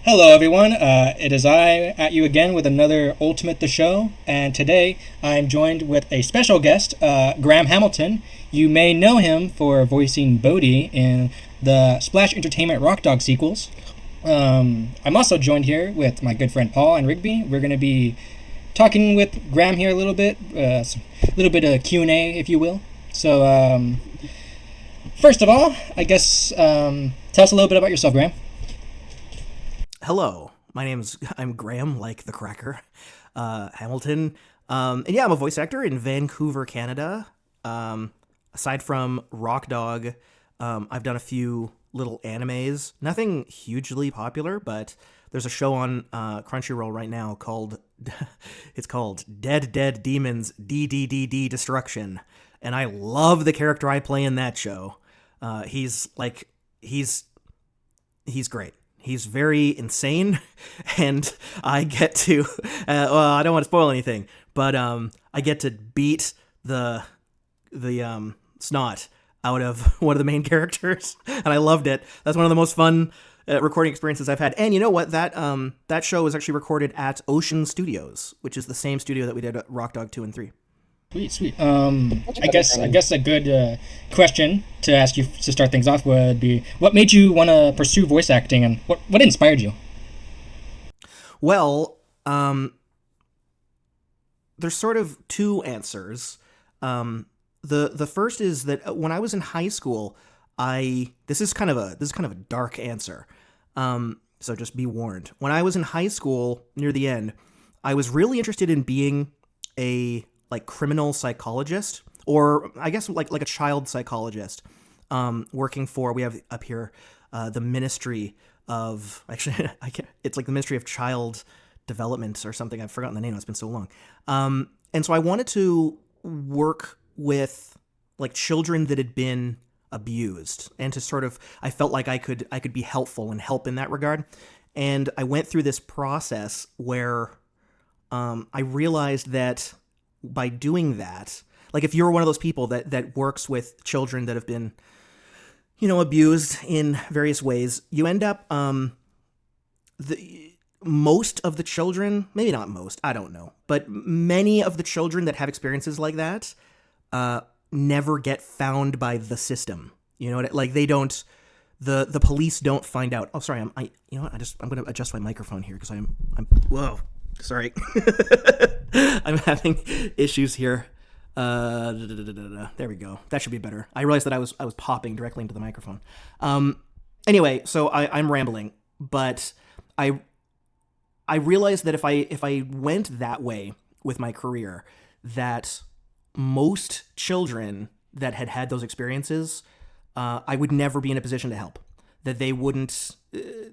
Hello, everyone. It is I at you again with another Ultimate the Show, and today I'm joined with a special guest, Graham Hamilton. You may know him for voicing Bodi in the Splash Entertainment Rock Dog sequels. I'm also joined here with my good friend Paul and Rigby. We're going to be talking with Graham here a a little bit of Q&A, if you will. So, first of all, I guess tell us a little bit about yourself, Graham. Hello, I'm Graham, like the cracker, Hamilton, and yeah, I'm a voice actor in Vancouver, Canada. Aside from Rock Dog, I've done a few little animes, nothing hugely popular, but there's a show on Crunchyroll right now called it's called Dead Dead Demons DDDD Destruction, and I love the character I play in that show. He's he's great. He's very insane, and I get to. I don't want to spoil anything, but I get to beat the snot out of one of the main characters, and I loved it. That's one of the most fun recording experiences I've had. And you know what? That show was actually recorded at Ocean Studios, which is the same studio that we did at Rock Dog 2 and 3. Sweet, sweet. I guess a good question to ask you to start things off would be, what made you want to pursue voice acting, and what inspired you? Well, there's sort of two answers. The first is that when I was in high school, I this is kind of a dark answer. So just be warned. When I was in high school near the end, I was really interested in being a criminal psychologist, or I guess like a child psychologist. Working for, we have up here the Ministry of, actually I can't, it's like the Ministry of Child Development or something. I've forgotten the name. It's been so long. And so I wanted to work with children that had been abused, and to sort of, I felt like I could be helpful and help in that regard. And I went through this process where I realized that by doing that, if you're one of those people that works with children that have been, abused in various ways, you end up, most of the children, maybe not most, I don't know, but many of the children that have experiences like that, never get found by the system. You know what? They don't, the police don't find out. Oh, sorry. I'm going to adjust my microphone here because whoa, sorry. I'm having issues here. There we go. That should be better. I realized that I was popping directly into the microphone. Anyway, so I'm rambling, but I realized that if I went that way with my career, that most children that had those experiences, I would never be in a position to help. That they wouldn't,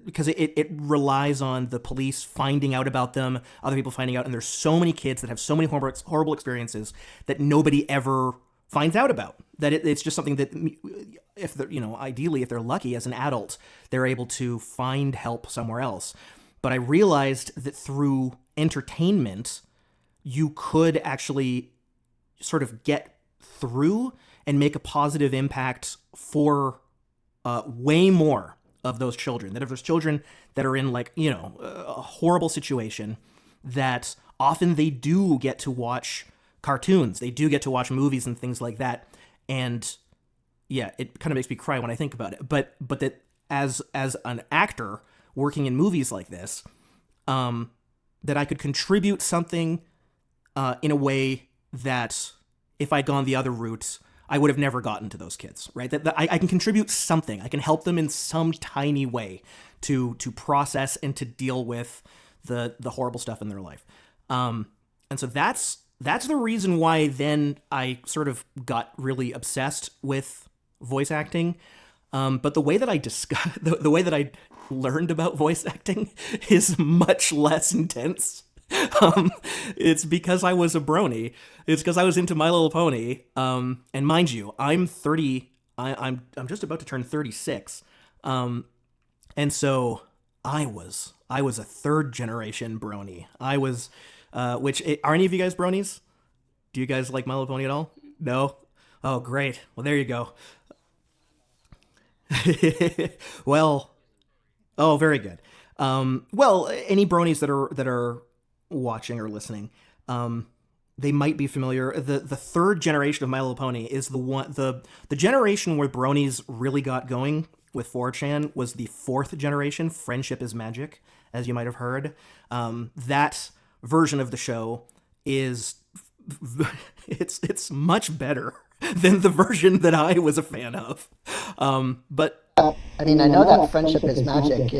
because it relies on the police finding out about them, other people finding out, and there's so many kids that have so many horrible experiences that nobody ever finds out about. That it's just something that, if they're, ideally, if they're lucky as an adult, they're able to find help somewhere else. But I realized that through entertainment, you could actually sort of get through and make a positive impact for way more of those children. That if there's children that are in a horrible situation, that often they do get to watch cartoons, they do get to watch movies and things like that. And yeah, it kind of makes me cry when I think about it. But that as an actor working in movies like this, that I could contribute something in a way that if I'd gone the other route, I would have never gotten to those kids, right? That I can contribute something. I can help them in some tiny way to process and to deal with the horrible stuff in their life. And so that's the reason why then I sort of got really obsessed with voice acting. But the way that I the way that I learned about voice acting is much less intense. It's because I was a brony. It's because I was into My Little Pony. And mind you, I'm 30. I'm just about to turn 36. And so I was a third generation brony. I was, are any of you guys bronies? Do you guys like My Little Pony at all? No? Oh, great. Well, there you go. Well, oh, very good. Well, any bronies that are watching or listening, they might be familiar. The third generation of My Little Pony is the generation where bronies really got going with 4chan was the fourth generation. Friendship is Magic, as you might have heard. That version of the show is it's much better than the version that I was a fan of. But I mean, I know that Friendship is Magic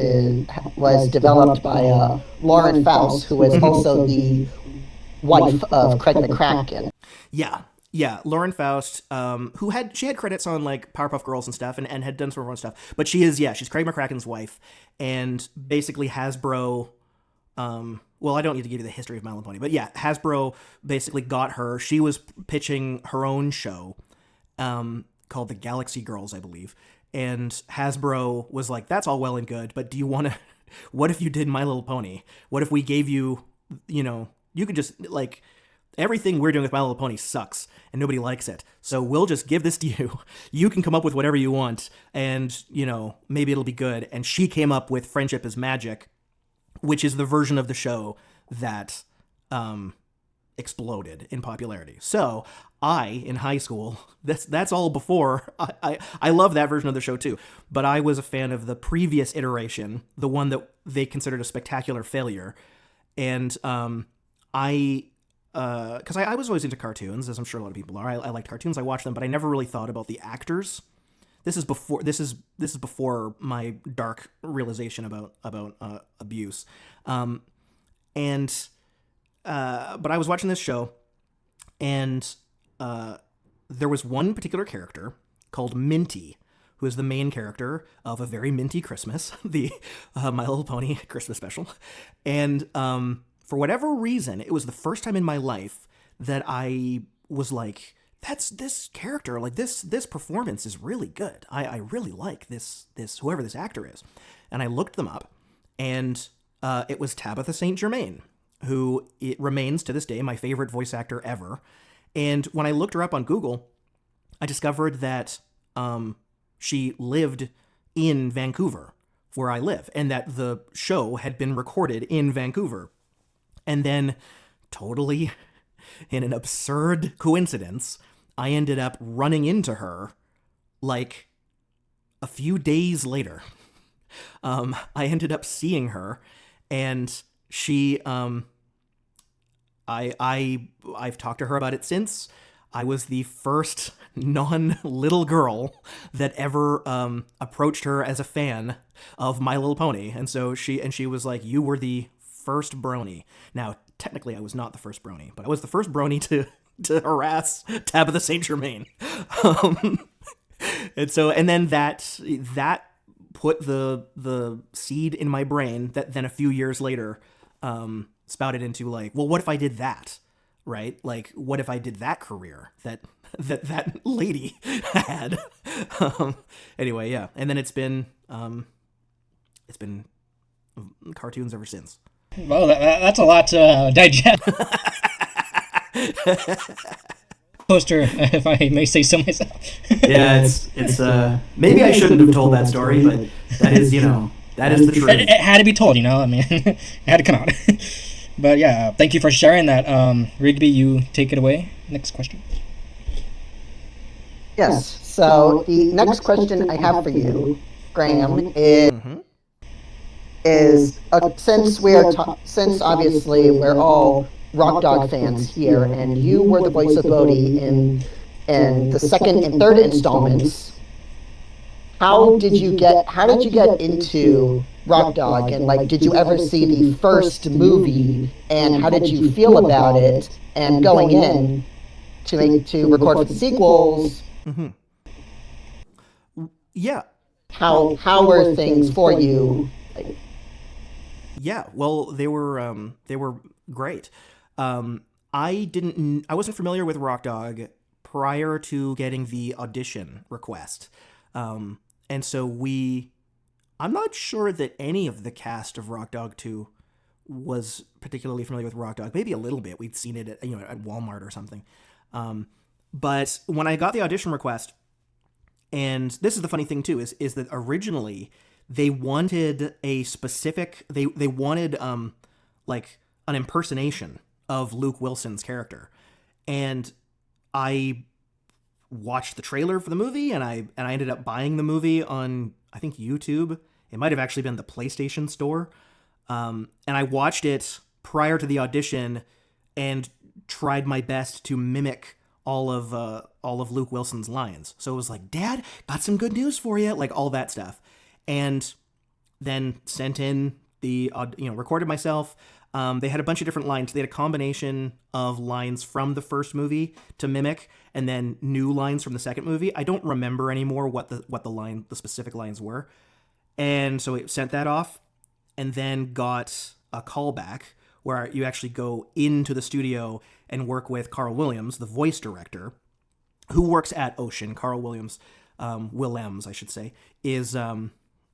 was developed by Lauren Faust, who was also the wife of Craig McCracken. Yeah, Lauren Faust, she had credits on like Powerpuff Girls and stuff, and had done some of her own stuff. But she's Craig McCracken's wife, and basically Hasbro. Well, I don't need to give you the history of My Little Pony, but yeah, Hasbro basically got her. She was pitching her own show, called the Galaxy Girls, I believe. And Hasbro was like, that's all well and good, but do you want to, what if you did My Little Pony? What if we gave you, you could just, like, everything we're doing with My Little Pony sucks, and nobody likes it. So we'll just give this to you. You can come up with whatever you want, and, maybe it'll be good. And she came up with Friendship is Magic, which is the version of the show that exploded in popularity. So in high school, that's all before, I love that version of the show too, but I was a fan of the previous iteration, the one that they considered a spectacular failure. And because I was always into cartoons, as I'm sure a lot of people are. I liked cartoons, I watched them, but I never really thought about the actors. This is before my dark realization about abuse. But I was watching this show, and there was one particular character called Minty, who is the main character of A Very Minty Christmas, the My Little Pony Christmas special. And for whatever reason, it was the first time in my life that I was like, that's this character, like this performance is really good. I really like this whoever this actor is. And I looked them up, and it was Tabitha St. Germain, who it remains to this day my favorite voice actor ever. And when I looked her up on Google, I discovered that she lived in Vancouver, where I live, and that the show had been recorded in Vancouver. And then, totally in an absurd coincidence, I ended up running into her like a few days later. I ended up seeing her, and she, I've talked to her about it since. I was the first non-little girl that ever approached her as a fan of My Little Pony, and so she was like, "You were the first brony." Now, technically, I was not the first brony, but I was the first brony to harass Tabitha St. Germain. And then that put the seed in my brain that then a few years later spouted into like, well, what if I did that, right? Like, what if I did that career that lady had? Anyway, yeah. And then it's been cartoons ever since. Well, that's a lot to digest. Poster, if I may say so myself. Yeah, it's maybe I shouldn't have told that story, but that is the truth. It had to be told, I mean, it had to come out. But yeah, thank you for sharing that. Rigby, you take it away. Next question. Yes. So the next question I have for you, Graham, is since obviously we're all Rock Dog fans here, and you were the voice of Bodi in the second and third installments. How did you get into Rock Dog, and like, did you ever see the first movie, and how did you feel about it? And going in to record for the sequels, yeah. How were things for you? Yeah, well, they were great. I wasn't familiar with Rock Dog prior to getting the audition request. And so I'm not sure that any of the cast of Rock Dog 2 was particularly familiar with Rock Dog. Maybe a little bit. We'd seen it at Walmart or something. But when I got the audition request, and this is the funny thing too, is that originally they wanted a specific, they wanted like an impersonation of Luke Wilson's character. And I watched the trailer for the movie, and I ended up buying the movie on, I think, YouTube. It might have actually been the PlayStation Store. And I watched it prior to the audition and tried my best to mimic all of Luke Wilson's lines. So it was like, Dad, got some good news for you, like all that stuff. And then sent in the, recorded myself. They had a bunch of different lines. They had a combination of lines from the first movie to mimic, and then new lines from the second movie. I don't remember anymore what the specific lines were. And so it sent that off, and then got a callback where you actually go into the studio and work with Carl Williams, the voice director, who works at Ocean. Carl Williams, Willems, I should say, is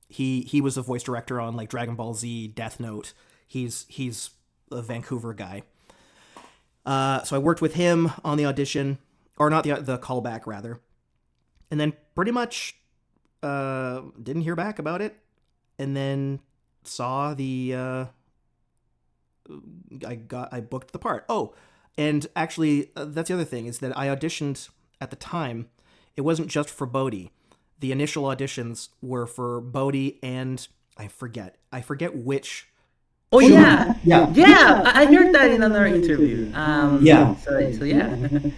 he was a voice director on like Dragon Ball Z, Death Note. He's a Vancouver guy. So I worked with him on the audition, or not the callback rather, and then pretty much didn't hear back about it, and then saw the I booked the part. Oh, and actually that's the other thing, is that I auditioned at the time. It wasn't just for Bodi. The initial auditions were for Bodi and I forget which. Oh yeah. I heard that in another interview. So yeah.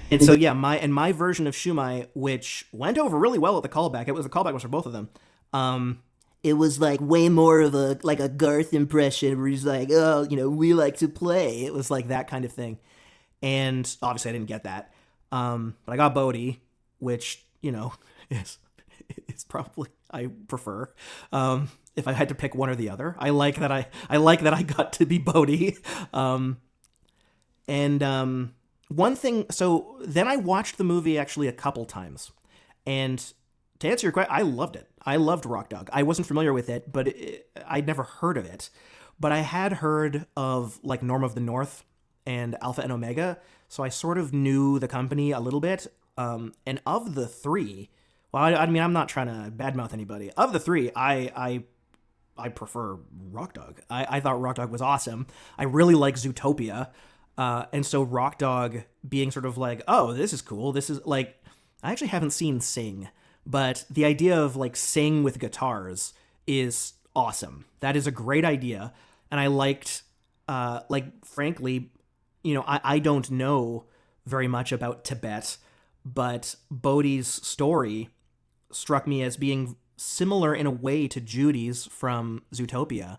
And so yeah, my version of Shumai, which went over really well at the callback. The callback was for both of them. It was like way more of a Garth impression where he's like, oh, we like to play. It was like that kind of thing. And obviously I didn't get that. But I got Bodi, which, is probably I prefer. If I had to pick one or the other, I like that I got to be Bodi. One thing, so then I watched the movie actually a couple times, and to answer your question, I loved it. I loved Rock Dog. I wasn't familiar with it, but I'd never heard of it. But I had heard of like Norm of the North and Alpha and Omega, so I sort of knew the company a little bit. And of the three, well, I mean, I'm not trying to badmouth anybody. Of the three, I prefer Rock Dog. I thought Rock Dog was awesome. I really like Zootopia. And so Rock Dog being sort of like, oh, this is cool. This is like, I actually haven't seen Sing, but the idea of like Sing with guitars is awesome. That is a great idea. And I liked, frankly, I don't know very much about Tibet, but Bodi's story struck me as being similar in a way to Judy's from Zootopia,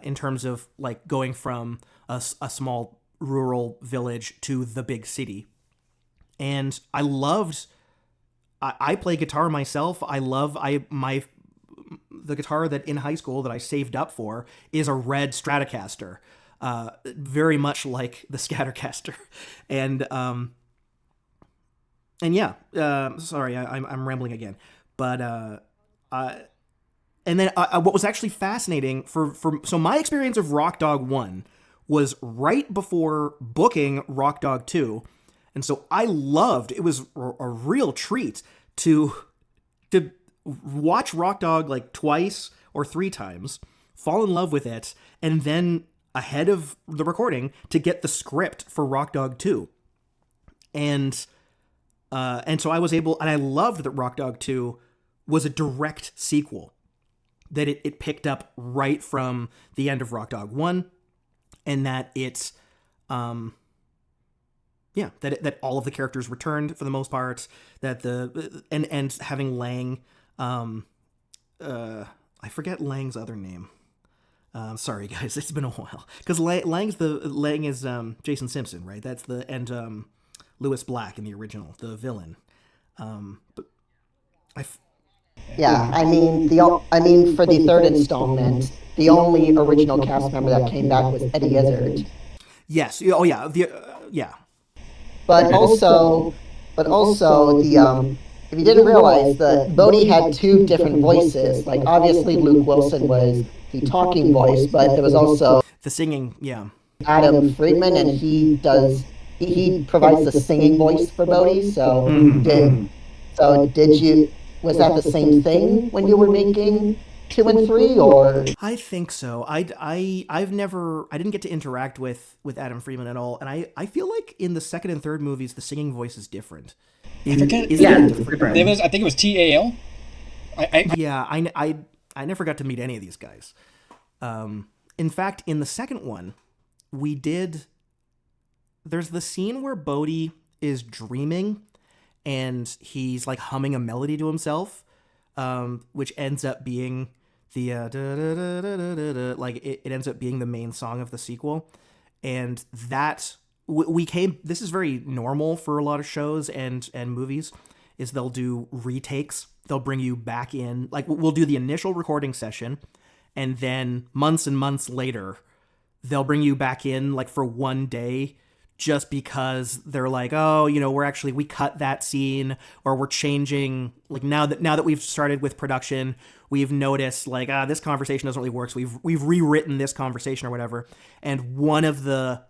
in terms of like going from a small rural village to the big city. And I play guitar myself. The guitar that in high school that I saved up for is a red Stratocaster, very much like the Scattercaster. And yeah, sorry, I'm rambling again. But and then what was actually fascinating so my experience of Rock Dog 1 was right before booking Rock Dog 2, and so it was a real treat to watch Rock Dog like twice or three times, fall in love with it, and then ahead of the recording to get the script for Rock Dog 2. And so I was able, and I loved that Rock Dog 2 was a direct sequel, that it picked up right from the end of Rock Dog 1, and that that all of the characters returned for the most part, that and having Lang, I forget Lang's other name. Sorry guys, it's been a while, because Lang is Jason Simpson, right? That's and Lewis Black in the original, the villain. But I mean for the third installment, the only original cast member that came back was Eddie Izzard. Yes. Oh yeah. Yeah. But also the if you didn't realize, that Bodi had two different voices. Like obviously Luke Wilson was the talking voice, but there was also the singing. Yeah. Adam Friedman, and he provides the singing voice for Bodi. So was that the same thing when you were making 2 and 3, or I think so. I didn't get to interact with Adam Freeman at all, and I feel like in the second and third movies the singing voice is different. I forget. It's different. I think it was TAL. Yeah, I never got to meet any of these guys. In fact, in the second one, there's the scene where Bodi is dreaming and he's like humming a melody to himself, which ends up being the like it ends up being the main song of the sequel. And that this is very normal for a lot of shows and movies, is they'll do retakes. They'll bring you back in, like we'll do the initial recording session, and then months and months later, they'll bring you back in like for one day, just because they're like, oh, we cut that scene, or we're changing, like now that we've started with production, we've noticed like, this conversation doesn't really work, so we've rewritten this conversation or whatever. And one of the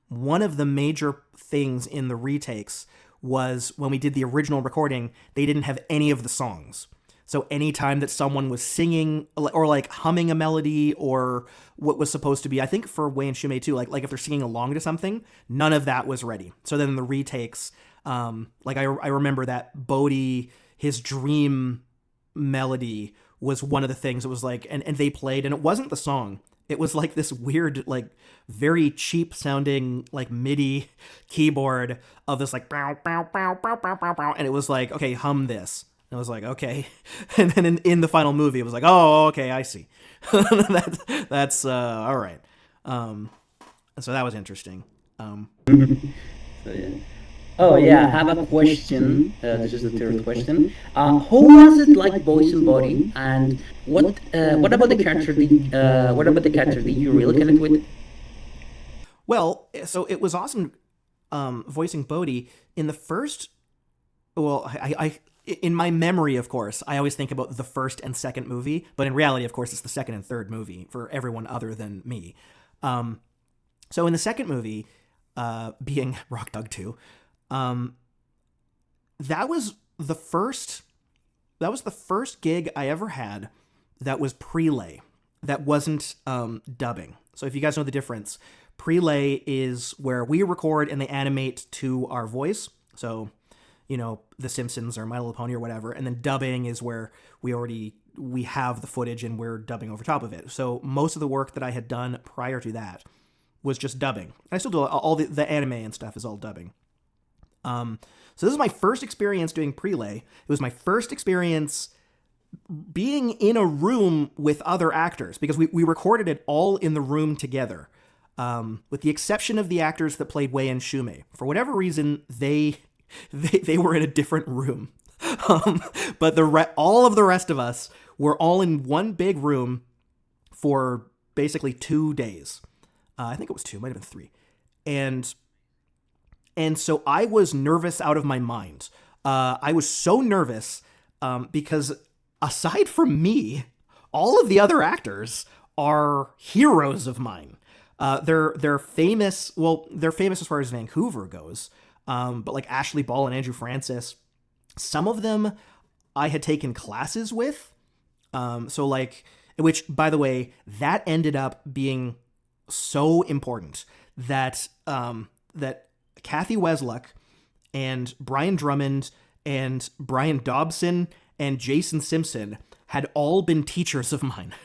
major things in the retakes was when we did the original recording, they didn't have any of the songs. So anytime that someone was singing or like humming a melody or what was supposed to be, I think for Wei and Shumei too, like if they're singing along to something, none of that was ready. So then in the retakes, I remember that Bodi, his dream melody was one of the things. It was like, and they played, and it wasn't the song. It was like this weird, like very cheap sounding like MIDI keyboard of this like bow, bow, bow, bow, bow, bow, bow. And it was like, okay, hum this. And I was like, okay. And then in the final movie, it was like, oh, okay, I see. That's all right. So that was interesting. So, yeah. Oh yeah, I have a question. This is the third question. Who was it like voicing Bodi, and what about the character? Did you really connect with? Well, so it was awesome voicing Bodi in the first. Well, I in my memory, of course, I always think about the first and second movie, but in reality, of course, it's the second and third movie for everyone other than me. So in the second movie, being Rock Dog 2. That was the first gig I ever had that was prelay, that wasn't dubbing. So if you guys know the difference, prelay is where we record and they animate to our voice. So, The Simpsons or My Little Pony or whatever. And then dubbing is where we have the footage and we're dubbing over top of it. So most of the work that I had done prior to that was just dubbing. I still do all the anime and stuff is all dubbing. So this is my first experience doing prelay. It was my first experience being in a room with other actors, because we recorded it all in the room together, with the exception of the actors that played Wei and Shumei. For whatever reason, they were in a different room. But all of the rest of us were all in one big room for basically 2 days. I think it was 2, might have been 3. And so I was nervous out of my mind. I was so nervous because aside from me, all of the other actors are heroes of mine. They're famous. Well, they're famous as far as Vancouver goes. But like Ashley Ball and Andrew Francis, some of them I had taken classes with. So like, which by the way, that ended up being so important that Kathy Wesluck and Brian Drummond and Brian Dobson and Jason Simpson had all been teachers of mine.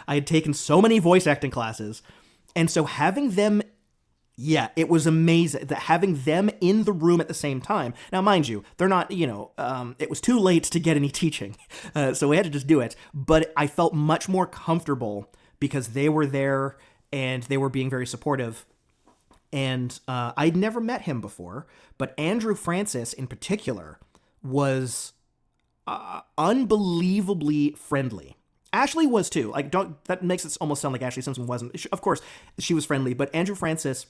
I had taken so many voice acting classes, and so having them, it was amazing that having them in the room at the same time. Now, mind you, they're not, it was too late to get any teaching, so we had to just do it. But I felt much more comfortable because they were there and they were being very supportive. And I'd never met him before, but Andrew Francis in particular was unbelievably friendly. Ashley was too. Like, that makes it almost sound like Ashley Simpson wasn't. Of course, she was friendly, but Andrew Francis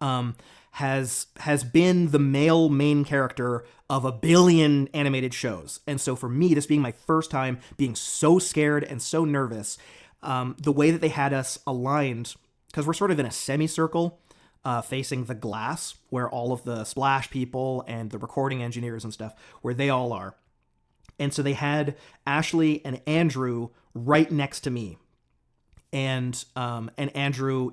has been the male main character of a billion animated shows. And so for me, this being my first time being so scared and so nervous, the way that they had us aligned, because we're sort of in a semicircle, facing the glass where all of the splash people and the recording engineers and stuff, where they all are. And so they had Ashley and Andrew right next to me. And Andrew,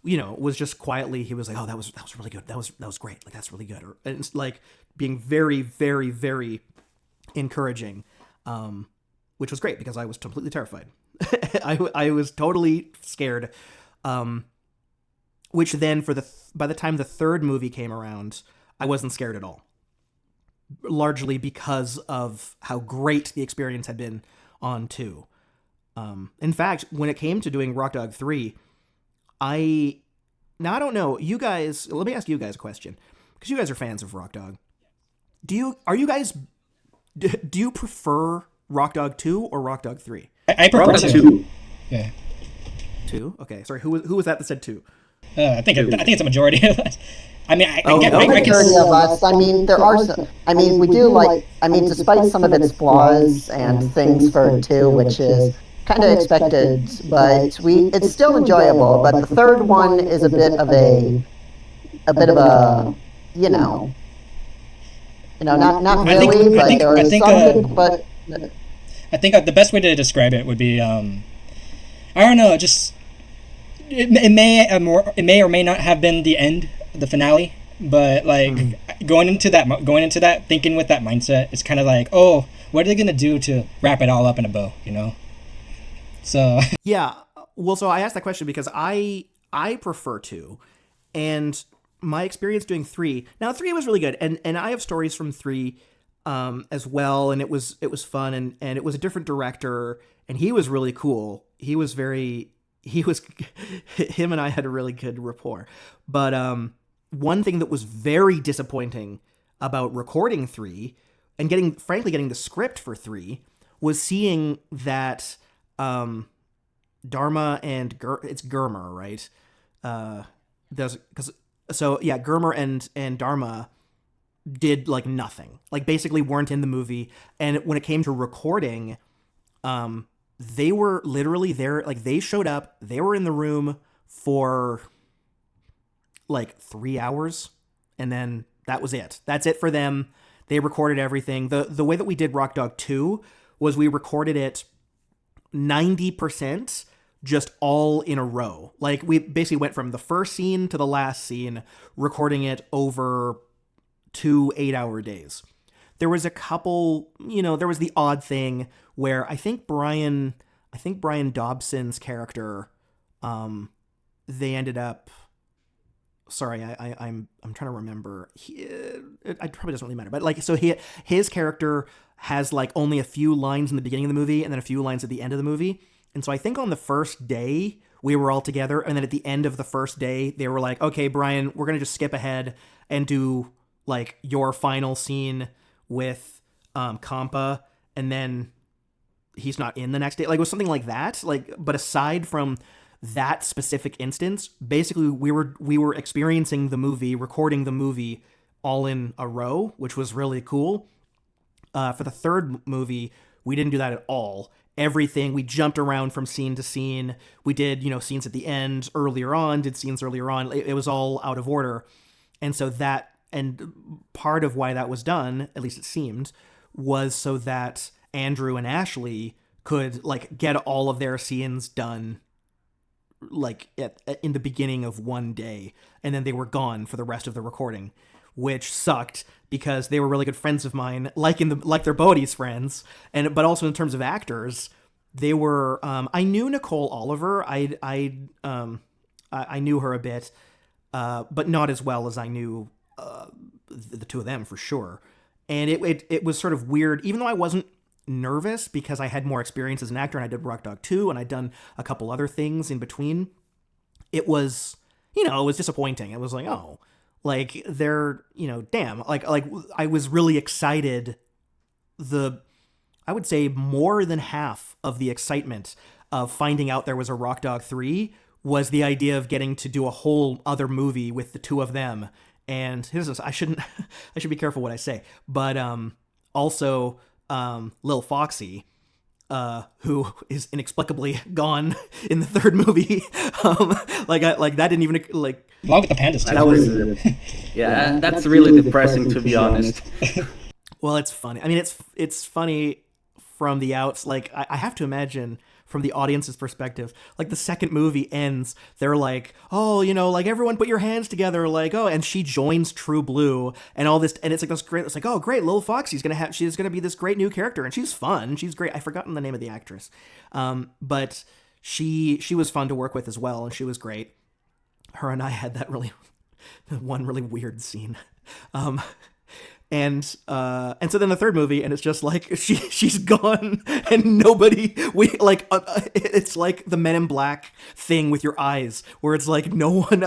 was just quietly, he was like, "Oh, that was really good. That was great. Like, that's really good." And it's like being very, very, very encouraging, which was great because I was completely terrified. I was totally scared. Which then by the time the third movie came around, I wasn't scared at all. Largely because of how great the experience had been on 2. In fact, when it came to doing Rock Dog 3, I don't know, you guys, let me ask you guys a question, because you guys are fans of Rock Dog. Do you prefer Rock Dog 2 or Rock Dog 3? I prefer Rock Dog 2. 2. Yeah. 2? Okay, sorry, who was that said 2? I think it's a majority of us. I mean, I Majority of us. I mean, there are some. I mean, we do like. I mean, despite some of its flaws and things for 2, which is kind of expected, but it's still enjoyable. But the third one is a bit of a, not really, but there is some good. But I think the best way to describe it would be, I don't know, just it may or may not have been the end, the finale, but like going into that thinking with that mindset, it's kind of like, oh, what are they gonna do to wrap it all up in a bow, you know? So yeah, well, so I asked that question because I prefer 2, and my experience doing 3. Now 3 was really good, and I have stories from 3 as well, and it was fun, and it was a different director, and he was really cool. Him and I had a really good rapport. But one thing that was very disappointing about recording 3 and getting the script for 3 was seeing that Dharma and it's Germer, right? Germer and Dharma did like nothing, like basically weren't in the movie. And when it came to recording, they were literally there. Like they showed up, they were in the room for like 3 hours, and then that was it. That's it for them. They recorded everything. The way that we did Rock Dog 2 was we recorded it 90% just all in a row. Like we basically went from the first scene to the last scene, recording it over 2 8-hour days. There was a couple, there was the odd thing where I think Brian Dobson's character, they ended up. Sorry, I'm trying to remember. It probably doesn't really matter, but like, so his character has like only a few lines in the beginning of the movie and then a few lines at the end of the movie. And so I think on the first day we were all together, and then at the end of the first day they were like, "Okay, Brian, we're gonna just skip ahead and do like your final scene with Kampa," and then he's not in the next day. Like it was something like that. Like, but aside from that specific instance, basically we were experiencing the movie, recording the movie all in a row, which was really cool. For the third movie, we didn't do that at all. Everything, we jumped around from scene to scene. We did, scenes at the end earlier on, did scenes earlier on. It was all out of order. And so and part of why that was done, at least it seemed, was so that Andrew and Ashley could like get all of their scenes done like in the beginning of one day, and then they were gone for the rest of the recording, which sucked because they were really good friends of mine, like they're Bodi's friends, but also in terms of actors, they were. I knew Nicole Oliver. I knew her a bit, but not as well as I knew the two of them for sure. And it was sort of weird, even though I wasn't nervous because I had more experience as an actor and I did Rock Dog 2 and I'd done a couple other things in between. It was, it was disappointing. It was like, oh, like they're, damn, like I was really excited. I would say more than half of the excitement of finding out there was a Rock Dog 3 was the idea of getting to do a whole other movie with the two of them. And I should be careful what I say, but also Lil Foxy, who is inexplicably gone in the third movie. That didn't even like. Along with the pandas too. That was, yeah, that's really depressing to be honest. Well, it's funny. I mean, it's funny from the outs. Like, I have to imagine from the audience's perspective, like the second movie ends, they're like, oh, like everyone put your hands together, like, oh, and she joins True Blue and all this, and it's like this great. It's like, oh, great, Lil Foxy's she's gonna be this great new character, and she's fun, she's great. I've forgotten the name of the actress, but she was fun to work with as well, and she was great. Her and I had that one really weird scene. And so then the third movie, and it's just like she's gone, and nobody it's like the Men in Black thing with your eyes, where it's like no one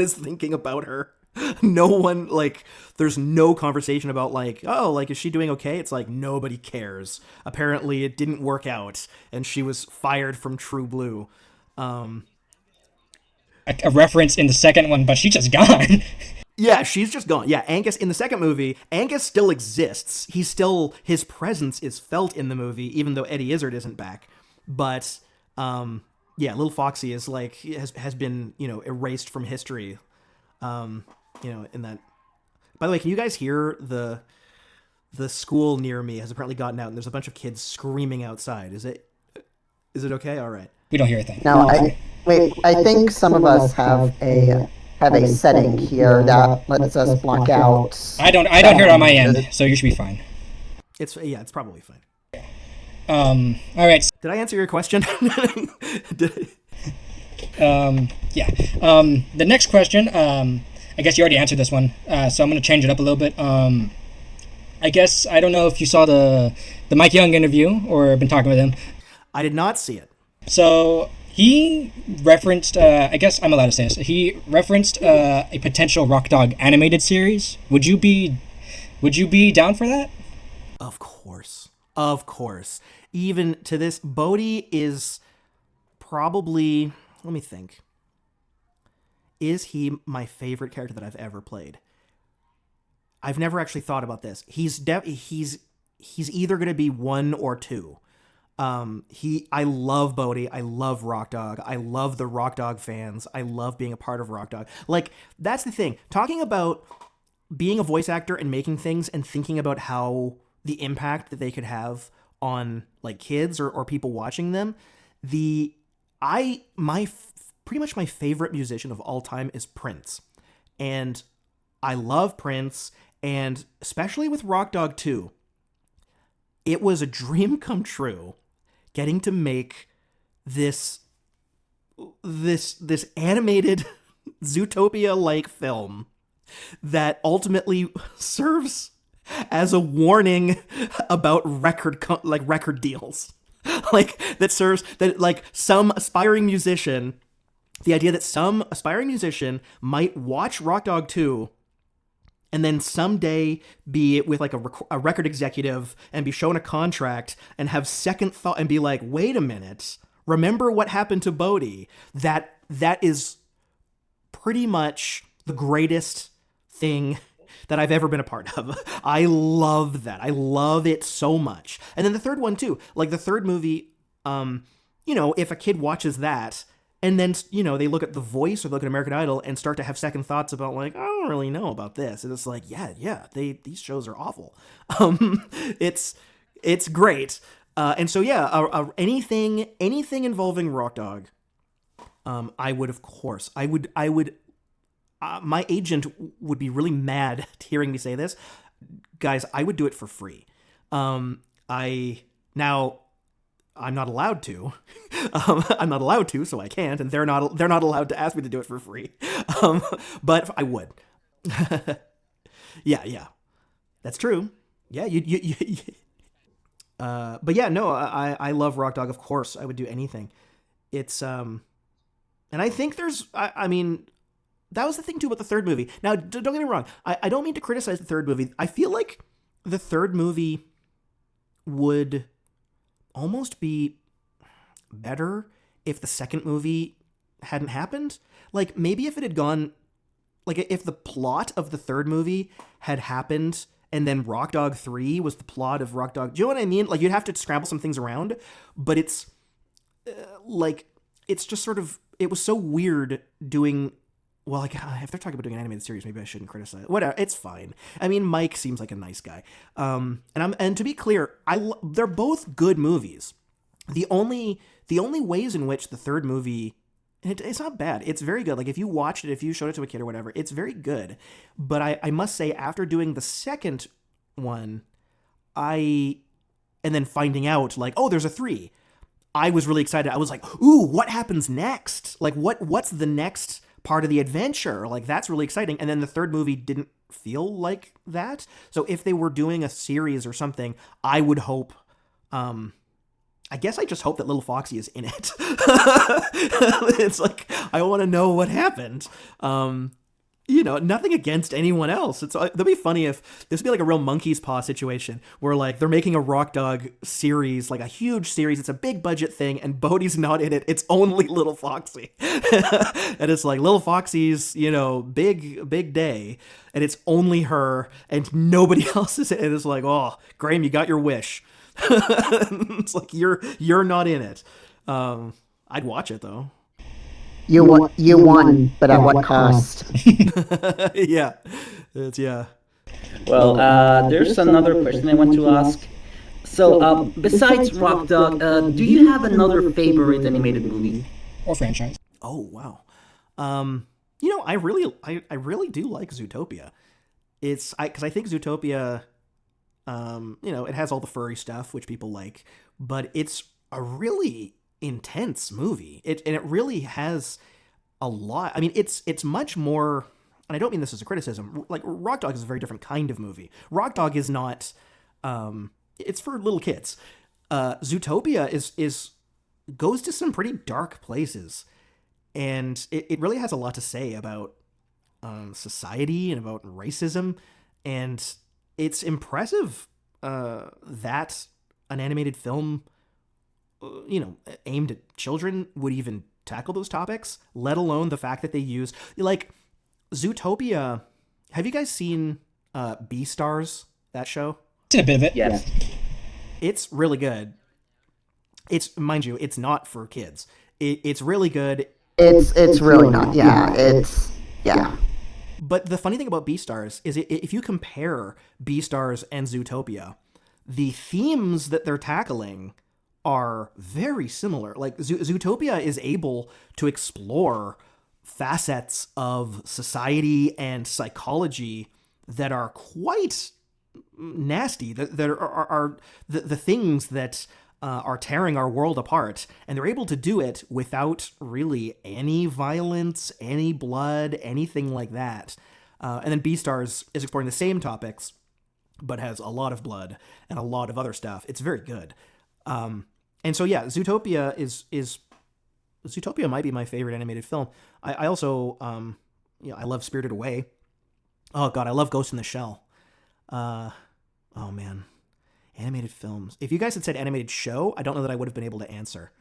is thinking about her. No one, like, there's no conversation about like, oh, like, is she doing okay? It's like nobody cares. Apparently it didn't work out, and she was fired from True Blue. A reference in the second one, but she's just gone. Yeah, she's just gone. Yeah, Angus in the second movie, Angus still exists. His presence is felt in the movie, even though Eddie Izzard isn't back. But yeah, Little Foxy is like has been erased from history. In that. By the way, can you guys hear the school near me has apparently gotten out, and there's a bunch of kids screaming outside. Is it okay? All right. We don't hear a thing. No, I think some of us have a setting here that lets us block out. I don't hear it on my end, so you should be fine. It's probably fine. All right. Did I answer your question? Yeah. The next question, I guess you already answered this one, so I'm going to change it up a little bit. I guess, I don't know if you saw the Mike Young interview or been talking with him. I did not see it. So he referenced, I guess I'm allowed to say this, he referenced a potential Rock Dog animated series. Would you be down for that? Of course. Even to this, Bodi is probably, let me think. Is he my favorite character that I've ever played? I've never actually thought about this. He's either going to be one or two. I love Bodi. I love Rock Dog. I love the Rock Dog fans. I love being a part of Rock Dog. Like, that's the thing. Talking about being a voice actor and making things and thinking about how the impact that they could have on like kids or people watching them. Pretty much my favorite musician of all time is Prince. And I love Prince, and especially with Rock Dog 2, it was a dream come true getting to make this animated Zootopia-like film that ultimately serves as a warning about record deals. Some aspiring musician, the idea that some aspiring musician might watch Rock Dog 2 and then someday be with like a record executive and be shown a contract and have second thought and be like, wait a minute, remember what happened to Bodi? That is pretty much the greatest thing that I've ever been a part of. I love that. I love it so much. And then the third one too, like the third movie, if a kid watches that and then, they look at The Voice or look at American Idol and start to have second thoughts about like, I don't really know about this. And it's like, these shows are awful. It's great. And so, anything involving Rock Dog, I would, of course, my agent would be really mad hearing me say this. Guys, I would do it for free. I'm not allowed to. I'm not allowed to, so I can't, and they're not allowed to ask me to do it for free. But I would. Yeah. That's true. Yeah, you but yeah, no, I love Rock Dog, of course. I would do anything. It's and I think I mean, that was the thing too about the third movie. Now, don't get me wrong. I don't mean to criticize the third movie. I feel like the third movie would almost be better if the second movie hadn't happened. Like, maybe if it had gone, like, if the plot of the third movie had happened and then Rock Dog 3 was the plot of Rock Dog. Do you know what I mean? Like, you'd have to scramble some things around, but it's, it's just sort of, it was so weird doing well, like, if they're talking about doing an animated series, maybe I shouldn't criticize. Whatever, it's fine. I mean, Mike seems like a nice guy. And to be clear, they're both good movies. The only ways in which the third movie, it's not bad. It's very good. Like, if you watched it, if you showed it to a kid or whatever, it's very good. But I must say, after doing the second one, and then finding out, like, oh, there's a 3, I was really excited. I was like, ooh, what happens next? Like, what's the next part of the adventure? Like, that's really exciting. And then the third movie didn't feel like that. So if they were doing a series or something, I would hope, I guess I just hope that Little Foxy is in it. It's like, I want to know what happened. Nothing against anyone else. That'd be funny if this would be like a real Monkey's Paw situation where, like, they're making a Rock Dog series, like a huge series. It's a big budget thing, and Bodhi's not in it. It's only Little Foxy. And it's like Little Foxy's, big day, and it's only her, and nobody else is in it. It's like, oh, Graham, you got your wish. It's like, you're not in it. I'd watch it though. You won, but at what cost? Yeah. Well, there's another question I want to ask. So, besides Rock Dog, do you have another favorite animated movie or franchise? Oh wow. I really do like Zootopia. Because I think Zootopia, it has all the furry stuff which people like, but it's a really intense movie. It really has a lot. I mean, it's much more, and I don't mean this as a criticism. Like, Rock Dog is a very different kind of movie. Rock Dog is not. It's for little kids. Zootopia is goes to some pretty dark places, and it really has a lot to say about society and about racism, and it's impressive that an animated film, aimed at children would even tackle those topics, let alone the fact that they use, like, Zootopia. Have you guys seen Beastars, that show? Seen a bit of it. Yes. It's really good. Mind you, it's not for kids. It's really good. It's really not. Yeah, yeah. But the funny thing about Beastars is if you compare Beastars and Zootopia, the themes that they're tackling are very similar. Like, Zootopia is able to explore facets of society and psychology that are quite nasty, that are the things that are tearing our world apart, and they're able to do it without really any violence, any blood, anything like that. And then Beastars is exploring the same topics, but has a lot of blood and a lot of other stuff. It's very good. And so, yeah, Zootopia Zootopia might be my favorite animated film. I also, I love Spirited Away. Oh God, I love Ghost in the Shell. Oh man, animated films. If you guys had said animated show, I don't know that I would have been able to answer.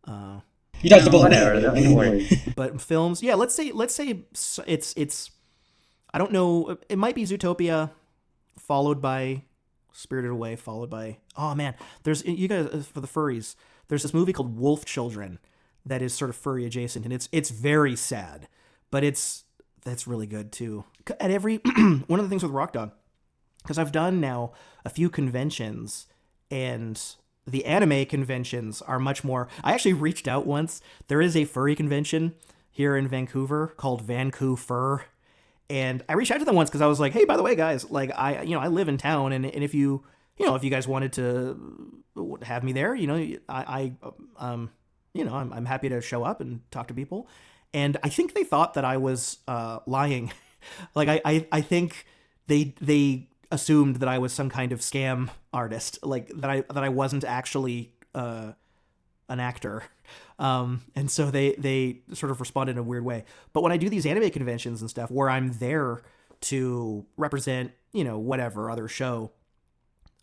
You dodged the bullet. Whatever, don't worry. But films, yeah. Let's say it's. I don't know. It might be Zootopia, followed by Spirited Away, followed by, oh man, there's, you guys, for the furries, there's this movie called Wolf Children that is sort of furry adjacent, and it's very sad, but that's really good too. At every one of the things with Rock Dog, because I've done now a few conventions, and the anime conventions are much more. I actually reached out once. There is a furry convention here in Vancouver called Vancouver. And I reached out to them once because I was like, hey, by the way, guys, like, I live in town, and if you guys wanted to have me there, I'm happy to show up and talk to people. And I think they thought that I was lying. Like, I think they assumed that I was some kind of scam artist, like that I wasn't actually an actor. And so they sort of responded in a weird way. But when I do these anime conventions and stuff where I'm there to represent, whatever other show,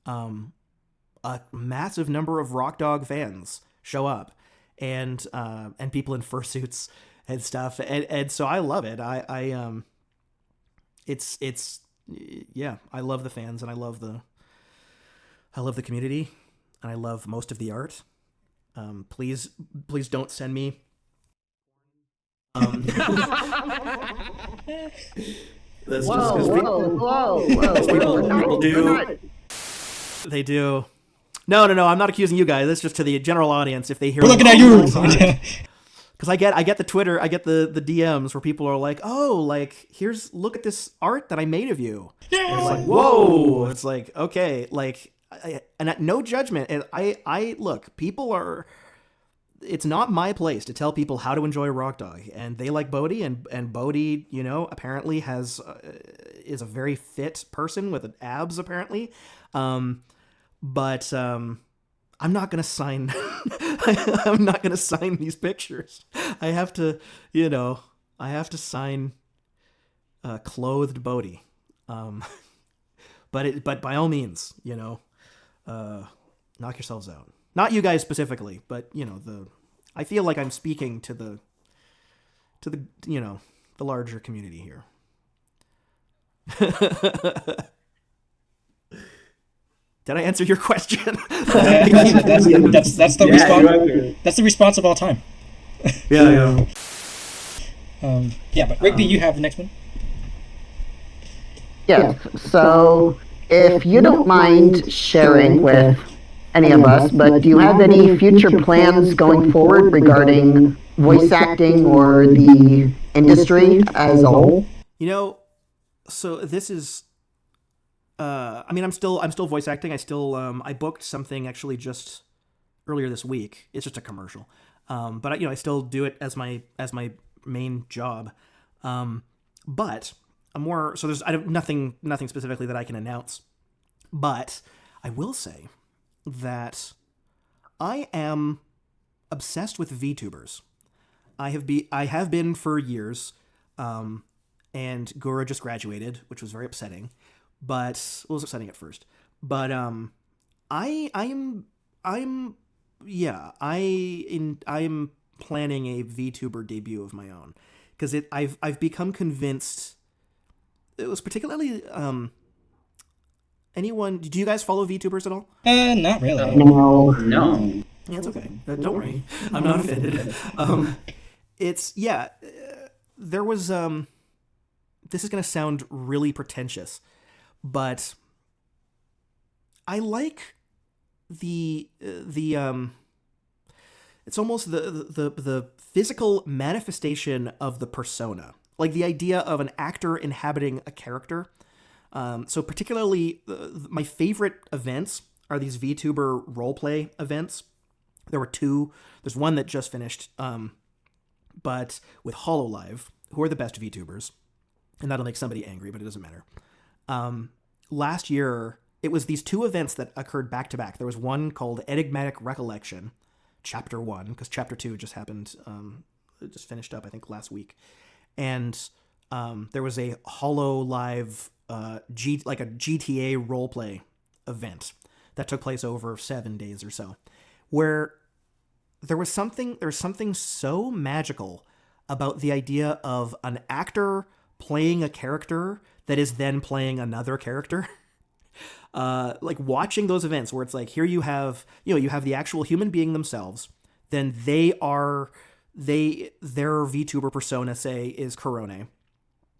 a massive number of Rock Dog fans show up, and people in fursuits and stuff. And so I love it. I love the fans, and I love the community, and I love most of the art. Please don't send me That's Whoa, just because people do. They do. No. I'm not accusing you guys. It's just to the general audience. If they hear, We're looking at you. Because I get the Twitter, I get the DMs where people are like, "Oh, like look at this art that I made of you." Yeah. It's like, whoa. It's like, okay, like, and no judgment. And I look, people are. It's not my place to tell people how to enjoy Rock Dog, and they like Bodi, and Bodi, apparently is a very fit person with abs, apparently, but I'm not gonna sign. I'm not gonna sign these pictures. I have to, sign clothed Bodi. But by all means, knock yourselves out. Not you guys specifically, but I feel like I'm speaking to the the larger community here. Did I answer your question? That's the response. That's the response of all time. Yeah. But Rigby, you have the next one. Yeah. So, if you don't mind sharing with any of us, but do you have any future plans going forward regarding voice acting or the industry as a whole? So this is. I'm still voice acting. I booked something actually just earlier this week. It's just a commercial, but I still do it as my main job. But there's nothing specifically that I can announce, but I will say that I am obsessed with VTubers. I have been for years, and Gura just graduated, which was very upsetting. But it was upsetting at first. But I'm planning a VTuber debut of my own, because I've become convinced. It was particularly anyone. Do you guys follow VTubers at all? Not really. No. Yeah, it's okay. Don't worry. I'm not offended. There was this is gonna sound really pretentious, but I like the it's almost the physical manifestation of the persona, like the idea of an actor inhabiting a character. So particularly, my favorite events are these VTuber roleplay events. There were two. There's one that just finished, but with HoloLive, who are the best VTubers, and that'll make somebody angry, but it doesn't matter. Last year, it was these two events that occurred back to back. There was one called Enigmatic Recollection, Chapter 1, because Chapter 2 just happened, it just finished up, I think, last week. And there was a HoloLive, like a GTA roleplay event that took place over 7 days or so, where there's something so magical about the idea of an actor playing a character that is then playing another character. Like watching those events where it's like, here you have the actual human being themselves, then their VTuber persona, say, is Korone,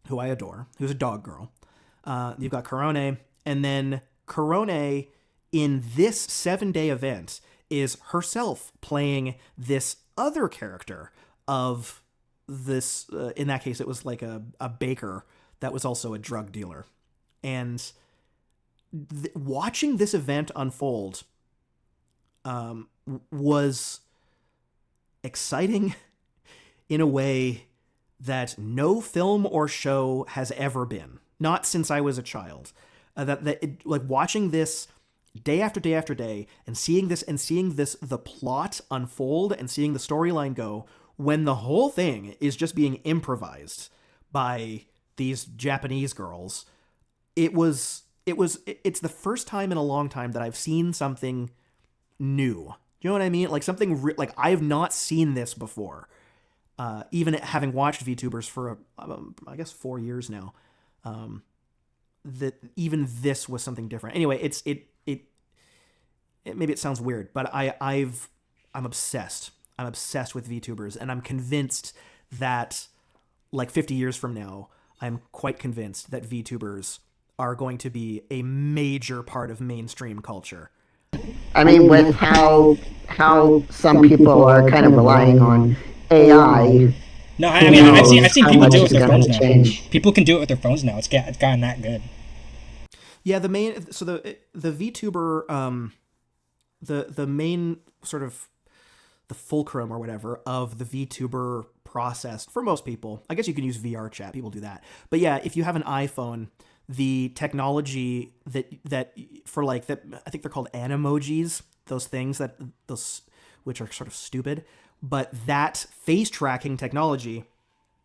who I adore, who's a dog girl. You've got Korone, and then Korone in this 7-day event is herself playing this other character of this, in that case, it was like a baker that was also a drug dealer. And watching this event unfold was exciting in a way that no film or show has ever been. Not since I was a child. Like watching this day after day after day, and seeing this, the plot unfold, and seeing the storyline go, when the whole thing is just being improvised by these Japanese girls. It's the first time in a long time that I've seen something new. Do you know what I mean? Like something like I have not seen this before. Even having watched VTubers for I guess 4 years now, that even this was something different. Anyway, it maybe it sounds weird, but I'm obsessed. I'm obsessed with VTubers, and I'm convinced that like 50 years from now, I'm quite convinced that VTubers are going to be a major part of mainstream culture. I mean, with how some people are kind of relying on AI. No, Who I mean, knows I've seen how people much do it is with their gonna phones now. change. People can do it with their phones now. It's gotten that good. Yeah, the VTuber, the main sort of the fulcrum or whatever of the VTuber process for most people. I guess you can use VR chat. People do that. But yeah, if you have an iPhone, the technology that for like that, I think they're called animojis. Those things which are sort of stupid, but that face tracking technology.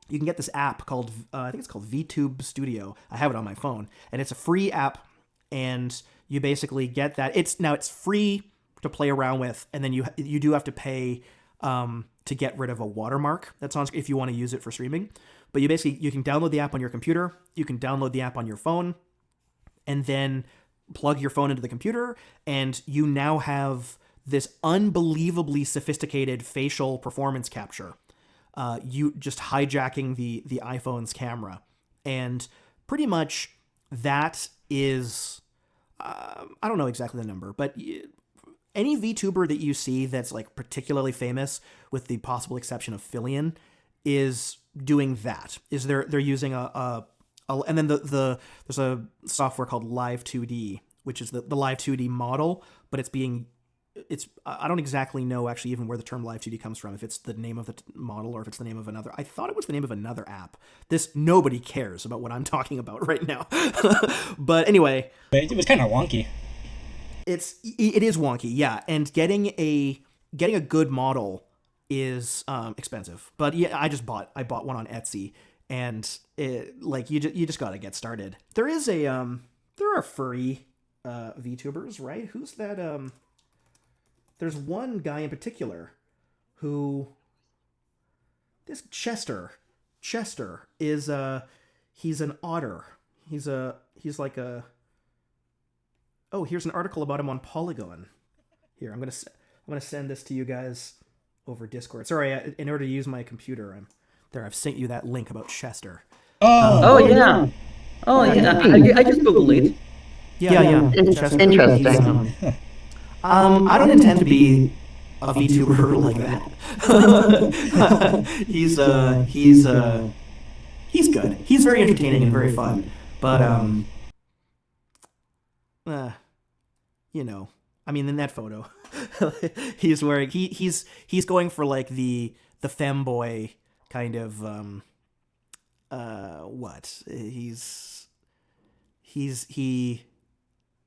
You can get this app called I think it's called VTube Studio. I have it on my phone, and it's a free app, and you basically get that. It's free to play around with, and then you do have to pay to get rid of a watermark that's on if you want to use it for streaming. But you can download the app on your computer, you can download the app on your phone, and then plug your phone into the computer, and you now have this unbelievably sophisticated facial performance capture. You just hijacking the iPhone's camera, and pretty much that is I don't know exactly the number, but any VTuber that you see that's like particularly famous, with the possible exception of Fillion, is doing that. Is they're using and then there's a software called Live 2D, which is the Live 2D model, but I don't exactly know actually even where the term Live 2D comes from, if it's the name of the model or if it's the name of another. I thought it was the name of another app. Nobody cares about what I'm talking about right now. But anyway, It was kind of wonky. It is wonky, yeah, and getting a good model is expensive. But yeah, I bought one on Etsy, and you just got to get started. There are furry VTubers, right? Who's that? There's one guy in particular who, this Chester is he's an otter. He's like a. Oh, here's an article about him on Polygon. Here, I'm gonna send this to you guys over Discord. Sorry, in order to use my computer, I've sent you that link about Chester. Oh yeah. Oh yeah. I just googled it. Yeah. Interesting. I don't intend to be a VTuber like that. He's good. He's very entertaining and very fun. But I mean, in that photo, he's wearing he's going for like the femboy kind of what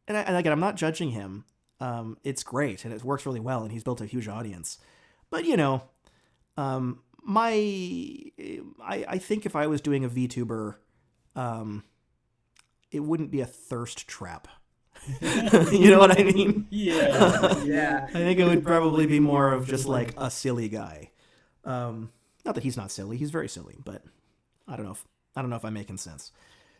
and again, I'm not judging him. It's great and it works really well, and he's built a huge audience. But I think if I was doing a VTuber, it wouldn't be a thirst trap. You know what I mean? Yeah. I think it would probably be more of just like a silly guy. Not that he's not silly; he's very silly. But I don't know if I'm making sense.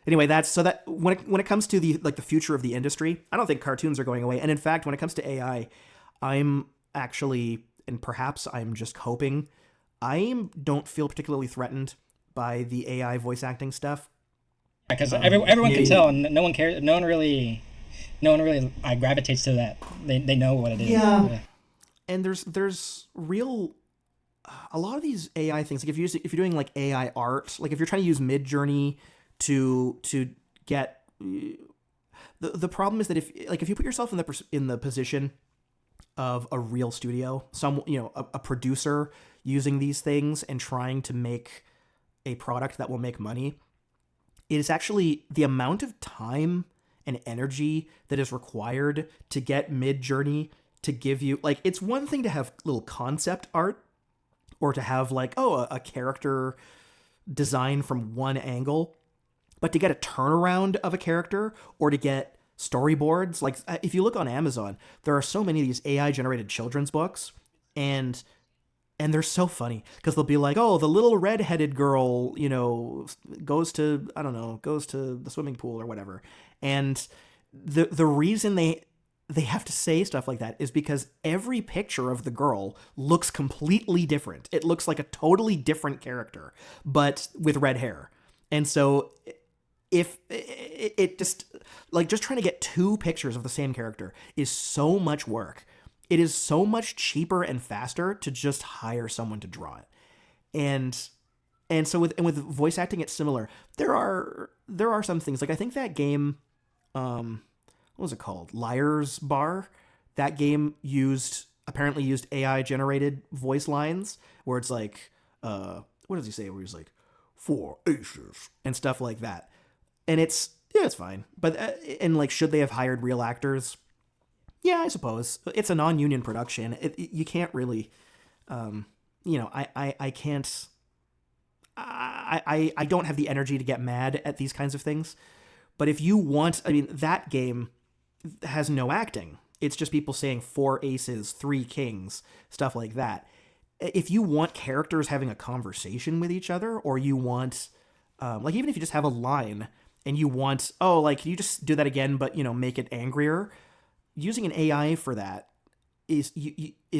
Anyway, that when it comes to the future of the industry, I don't think cartoons are going away. And in fact, when it comes to AI, I'm actually, and perhaps I'm just hoping, I don't feel particularly threatened by the AI voice acting stuff. Because everyone can tell, and no one cares. No one really gravitates to that. They know what it is. Yeah. And there's real a lot of these AI things. Like if you're doing like AI art, like if you're trying to use Midjourney to get the problem is that if you put yourself in the position of a real studio, a producer using these things and trying to make a product that will make money, it is actually the amount of time and energy that is required to get Midjourney to give you, like, it's one thing to have little concept art or to have like, a character design from one angle, but to get a turnaround of a character or to get storyboards, like if you look on Amazon, there are so many of these AI generated children's books, and they're so funny because they'll be like, the little redheaded girl, goes to the swimming pool or whatever. And the reason they have to say stuff like that is because every picture of the girl looks completely different. It looks like a totally different character, but with red hair. And so if it just like just trying to get two pictures of the same character is so much work. It is so much cheaper and faster to just hire someone to draw it. And so with voice acting, it's similar. There are some things like I think that game, what was it called? Liar's Bar. That game apparently used AI generated voice lines where it's like, what does he say? Where he's like, 4 aces and stuff like that. And it's fine. But and like, should they have hired real actors? Yeah, I suppose it's a non-union production. You can't really, I can't. I don't have the energy to get mad at these kinds of things. But if you want, I mean, that game has no acting. It's just people saying 4 aces, 3 kings, stuff like that. If you want characters having a conversation with each other, or you want, like, even if you just have a line and you want, can you just do that again, but, make it angrier? Using an AI for that is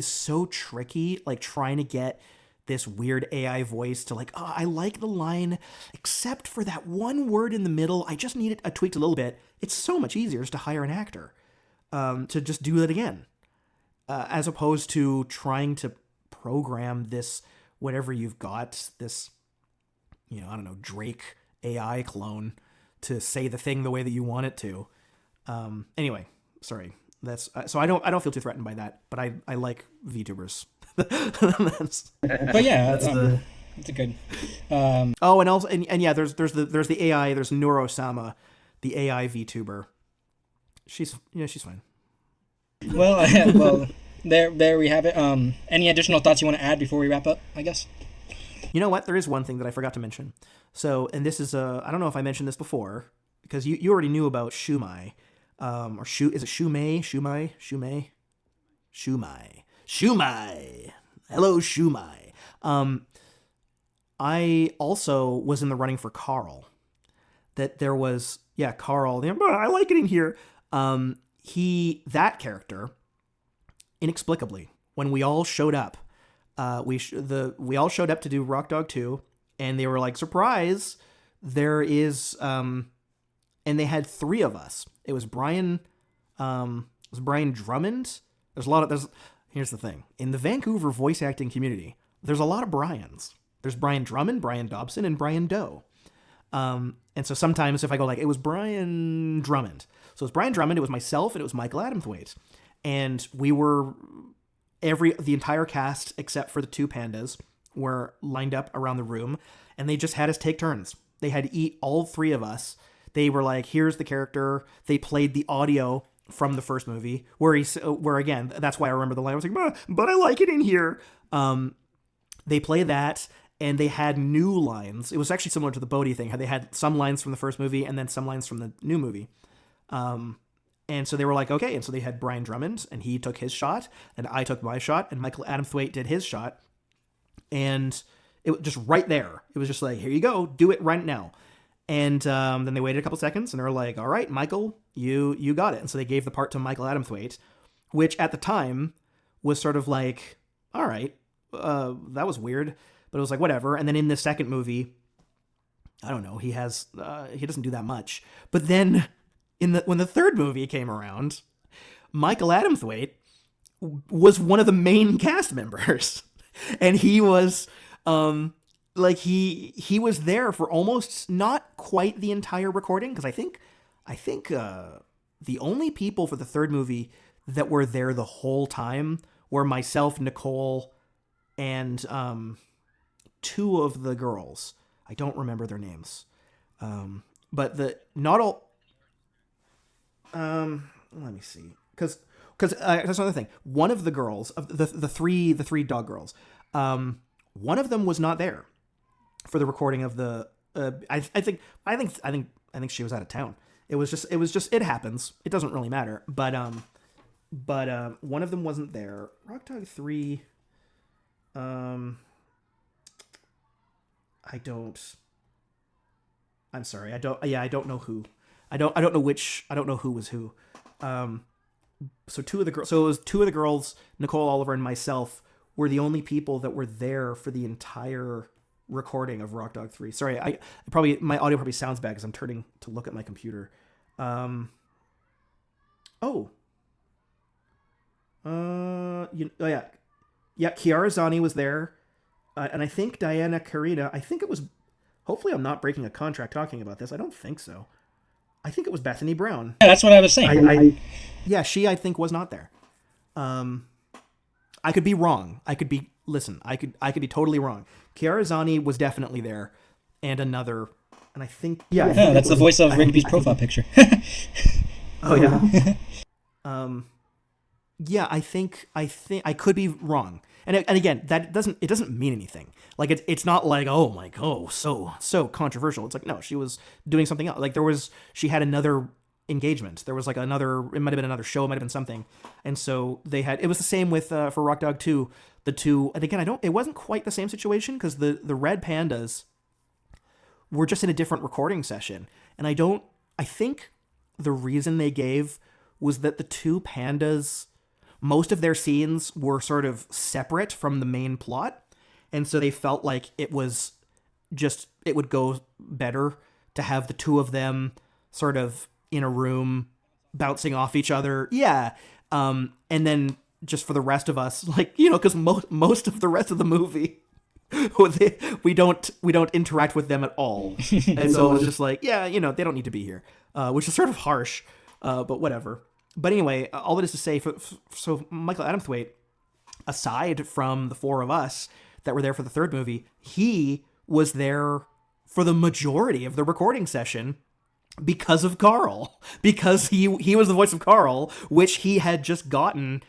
so tricky, like trying to get this weird AI voice to like, I like the line, except for that one word in the middle. I just need it tweaked a little bit. It's so much easier just to hire an actor to just do it again, as opposed to trying to program this, whatever you've got, this, I don't know, Drake AI clone to say the thing the way that you want it to. Anyway, sorry. That's so I don't feel too threatened by that, but I like VTubers. But yeah, that's a good. And also yeah, there's the AI. There's Neurosama, the AI VTuber. She's fine. Well, there we have it. Any additional thoughts you want to add before we wrap up? I guess. You know what? There is one thing that I forgot to mention. So, and this is I don't know if I mentioned this before because you already knew about Shumai. Is it Shumai? Hello, Shumai. I also was in the running for Carl. That there was, Carl. I like it in here. That character, inexplicably, when we all showed up, we all showed up to do Rock Dog 2, and they were like, surprise, there is, and they had 3 of us. It was Brian Drummond. Here's the thing. In the Vancouver voice acting community, there's a lot of Brians. There's Brian Drummond, Brian Dobson, and Brian Doe. And so sometimes if I go like, it was Brian Drummond. So it was Brian Drummond, it was myself, and it was Michael Adamthwaite. And we were, the entire cast, except for the 2 pandas, were lined up around the room, and they just had us take turns. They had to eat, all 3 of us. They were like, here's the character. They played the audio from the first movie, where again, that's why I remember the line. I was like, but I like it in here. They play that, and they had new lines. It was actually similar to the Bodi thing, how they had some lines from the first movie and then some lines from the new movie. And so they were like, okay. And so they had Brian Drummond, and he took his shot, and I took my shot, and Michael Adamthwaite did his shot. And it was just right there. It was just like, here you go, do it right now. And then they waited a couple seconds, and they were like, all right, Michael, you got it. And so they gave the part to Michael Adamthwaite, which at the time was sort of like, all right, that was weird, but it was like, whatever. And then in the second movie, I don't know, he doesn't do that much. But then when the third movie came around, Michael Adamthwaite was one of the main cast members. And he was, he was there for almost not quite the entire recording, because I think the only people for the third movie that were there the whole time were myself, Nicole, and 2 of the girls. I don't remember their names, but not all. Let me see, because that's another thing. One of the girls, of the three dog girls, one of them was not there for the recording of the. I think she was out of town. It was just it happens. It doesn't really matter. But one of them wasn't there. Rock Dog 3. I'm sorry. I don't know who. I don't know who was who. two of the girls. So it was two of the girls, Nicole Oliver and myself, were the only people that were there for the entire recording of Rock Dog 3. Sorry, my audio probably sounds bad because I'm turning to look at my computer. Yeah, Chiara Zani was there, and I think Diana Karina. I think it was. Hopefully, I'm not breaking a contract talking about this. I don't think so. I think it was Bethany Brown. Yeah, that's what I was saying. She I think was not there. I could be wrong. I could be be totally wrong. Chiara Zani was definitely there, and another, and I think that's the voice of Rigby's profile picture. Oh yeah. Yeah, I think I could be wrong, and again, that doesn't mean anything. Like it's not like so controversial. It's like no, she was doing something else. Like she had another engagement. There was like it might have been another show, it might have been something, and so it was the same with for Rock Dog 2. The two, and again, it wasn't quite the same situation because the Red Pandas were just in a different recording session, and I think the reason they gave was that the two pandas, most of their scenes were sort of separate from the main plot, and so they felt like it would go better to have the two of them sort of in a room bouncing off each other. Yeah. And then just for the rest of us, like, because most of the rest of the movie, we don't interact with them at all. And so it's just like, they don't need to be here, which is sort of harsh, but whatever. But anyway, all it is to say, so Michael Adamthwaite, aside from the four of us that were there for the third movie, he was there for the majority of the recording session because of Carl, because he was the voice of Carl, which he had just gotten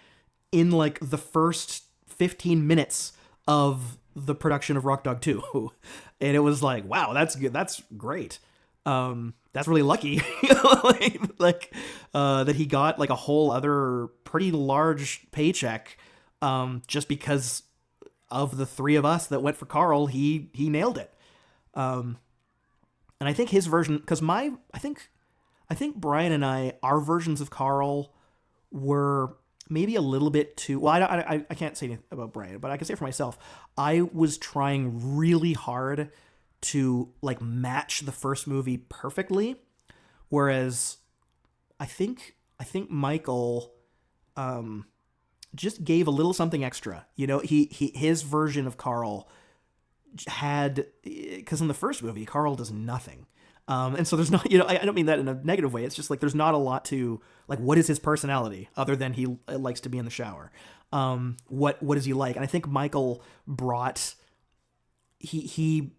in like the first 15 minutes of the production of Rock Dog 2. And it was like, wow, that's good. That's great. That's really lucky that he got like a whole other pretty large paycheck just because of the three of us that went for Carl. He nailed it. And I think his version, because I think Brian and our versions of Carl were maybe a little bit too, well, I can't say anything about Brian, but I can say for myself, I was trying really hard to like match the first movie perfectly, whereas I think Michael just gave a little something extra. His version of Carl had, because in the first movie Carl does nothing, and so there's not, I don't mean that in a negative way, it's just like there's not a lot to, like, what is his personality other than he likes to be in the shower. What is he like? And I think Michael brought, he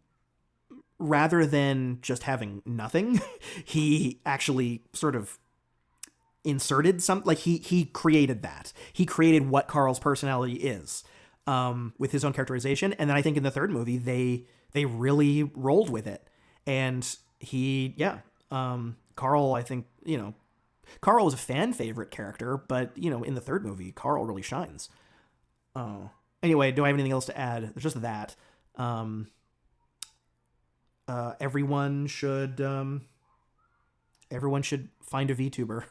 rather than just having nothing, he actually sort of inserted some, like he created that. He created what Carl's personality is, with his own characterization. And then I think in the third movie, they really rolled with it. And Carl, I think, Carl was a fan favorite character, but in the third movie, Carl really shines. Anyway, do I have anything else to add? There's just that. Everyone should find a VTuber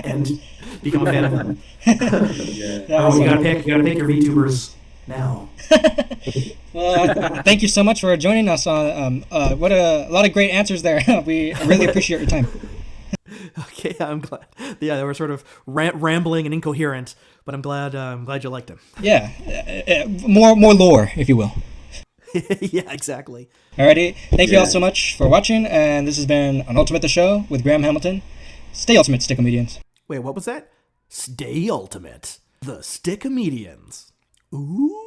and become a fan of them. You gotta pick your VTubers now. Well, thank you so much for joining us on what a lot of great answers there. We really appreciate your time. Okay, I'm glad. Yeah, they were sort of rambling and incoherent, but I'm glad you liked them. Yeah, more lore, if you will. Yeah, exactly. Alrighty, thank you all so much for watching, and this has been An Ultimate the Show with Graham Hamilton. Stay ultimate, Stick-O-Medians. Wait, what was that? Stay ultimate, the Stick-O-Medians. Ooh.